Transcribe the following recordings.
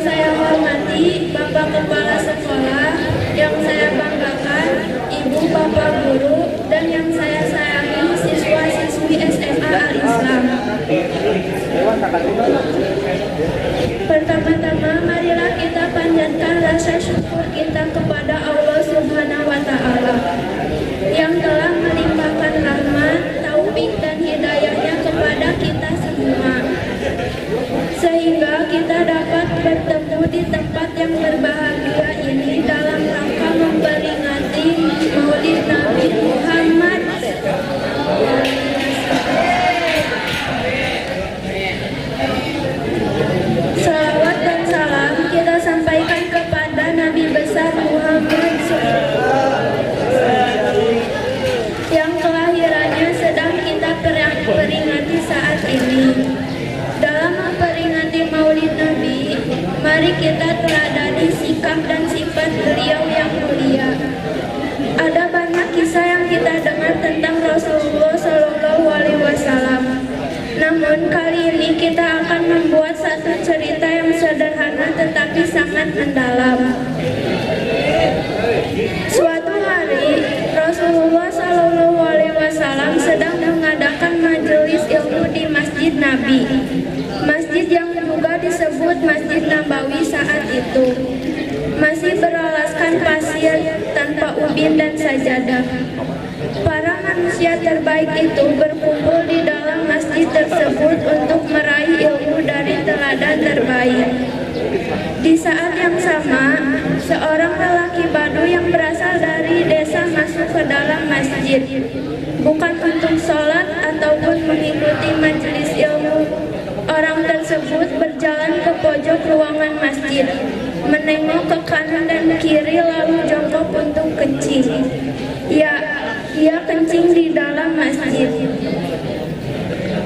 saya hormati Bapak Kepala Sekolah, yang saya banggakan Ibu Bapak Guru, dan yang saya sayangi siswa-siswi SMA Al-Islam. Pertama-tama marilah kita panjatkan rasa syukur kita kepada Allah Subhanahu wa Ta'ala yang telah melimpahkan rahmat, taufik dan hidayahnya kepada kita semua, sehingga kita dapat bertemu di tempat yang berbahagia ini dalam rangka memperingati Maulid Nabi Muhammad. Salawat dan salam kita sampaikan kepada Nabi besar Muhammad yang kelahirannya sedang kita peringati saat ini. Dalam memperingati Maulid Nabi, mari kita teladani sikap dan sifat beliau yang mulia. Ada banyak kisah yang kita dengar tentang Rasulullah Shallallahu Alaihi Wasallam. Namun kali ini kita akan membuat satu cerita yang sederhana tetapi sangat mendalam. Suatu hari Rasulullah Shallallahu Alaihi Wasallam sedang mengadakan majelis ilmu di Masjid Nabi, masjid yang juga disebut Masjid Nabawi saat itu. Masih beralaskan pasir tanpa ubin dan sajadah. Para manusia terbaik itu berkumpul di dalam masjid tersebut untuk meraih ilmu dari teladan terbaik. Di saat yang sama, seorang lelaki Badu yang berasal dari desa masuk ke dalam masjid, bukan untuk sholat ataupun mengikuti majelis ilmu. Orang tersebut berjalan ke pojok ruangan masjid, menengok ke kanan dan kiri lalu jongkok untuk kencing. Ya, ia kencing di dalam masjid.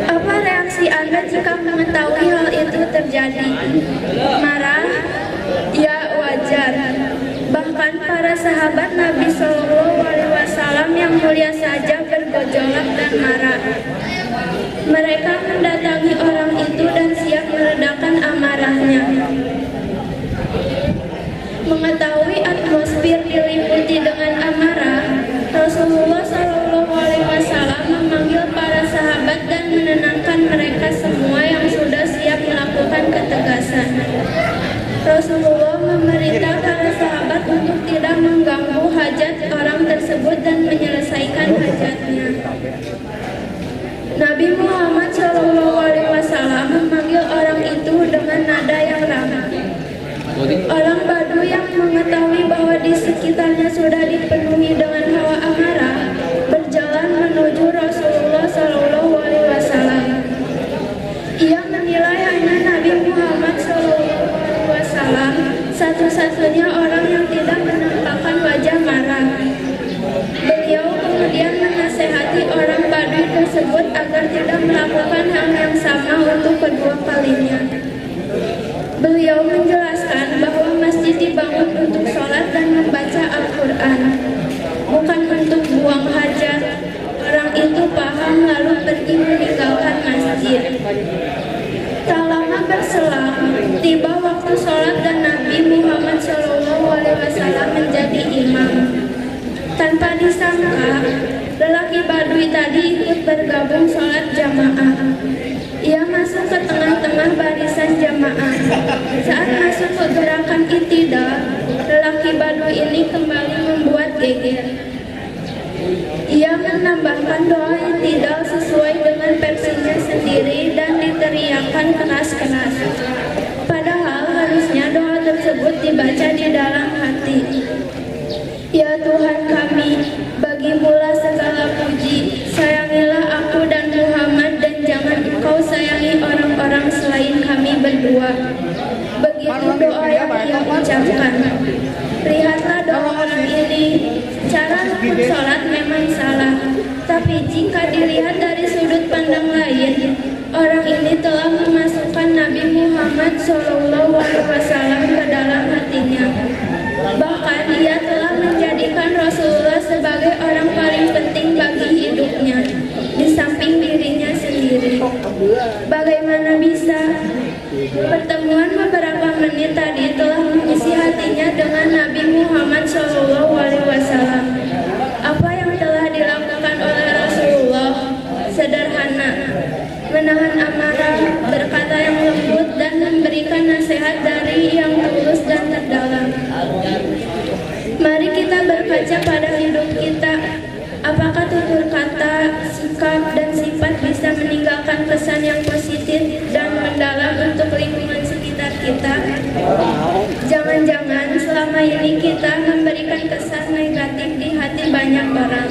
Apa reaksi Anda jika mengetahui hal itu terjadi? Marah? Ya, wajar. Bahkan para sahabat Nabi Shallallahu Alaihi Wasallam yang mulia saja bergejolak dan marah. Mereka mendatangi orang itu dan siap meredakan amarahnya. Mengetahui atmosfer diliputi dengan amarah, Rasulullah Shallallahu Alaihi Wasallam memanggil para sahabat dan menenangkan mereka semua yang sudah siap melakukan ketegasan. Rasulullah memerintah para sahabat untuk tidak mengganggu hajat orang tersebut dan menyelesaikan hajatnya. Nabi Muhammad Shallallahu Alaihi Wasallam memanggil orang itu dengan nada yang ramah. Orang Badu yang mengetahui bahwa di sekitarnya sudah dipenuhi dengan hawa amarah berjalan menuju Rasulullah Shallallahu Alaihi Wasallam. Ia menilai hanya Nabi Muhammad Shallallahu Alaihi Wasallam satu-satunya orang yang tidak menampakkan wajah marah. Beliau kemudian menasehati orang Baduy tersebut agar tidak melakukan hal yang sama untuk kedua kalinya. Beliau menjelaskan bahwa masjid dibangun untuk sholat dan membaca Al-Quran, bukan untuk buang hajat. Orang itu paham lalu pergi meninggalkan masjid. Tak lama berselang, tiba waktu sholat dan Nabi Muhammad SAW menjadi imam. Tanpa disangka, lelaki Baduy tadi ikut bergabung sholat jamaah. Ia masuk ke tengah-tengah barisan jamaah. Saat masuk ke gerakan itidal, lelaki Baduy ini kembali membuat geger. Ia menambahkan doa itidal sesuai dengan versinya sendiri dan diteriakkan keras-keras. Padahal harusnya doa tersebut dibaca di dalam hati. Ya Tuhan kami, bagimulah segala puji, sayangilah aku dan Muhammad dan jangan Engkau sayangi orang-orang selain kami berdua. Begitu doa yang ia ucapkan. Lihatlah doa orang ini, cara rukun sholat memang salah, tapi jika dilihat dari sudut pandang lain, orang ini telah memasukkan Nabi Muhammad SAW ke dalam hatinya. Bahkan ia telah menjadikan Rasulullah sebagai orang paling penting bagi hidupnya, di samping dirinya sendiri. Bagaimana bisa Pertemuan beberapa menit tadi telah mengisi hatinya dengan Nabi Muhammad SAW. Apa yang telah dilakukan oleh Rasulullah sederhana, menahan amarah, berkata yang lembut, dan memberikan nasihat dari yang tulus dan terdalam. Mari kita berkaca pada hidup kita. Apakah tutur kata, sikap, dan sifat bisa meninggalkan kesan yang positif dan mendalam untuk lingkungan sekitar kita? Jangan-jangan selama ini kita memberikan kesan negatif di hati banyak orang.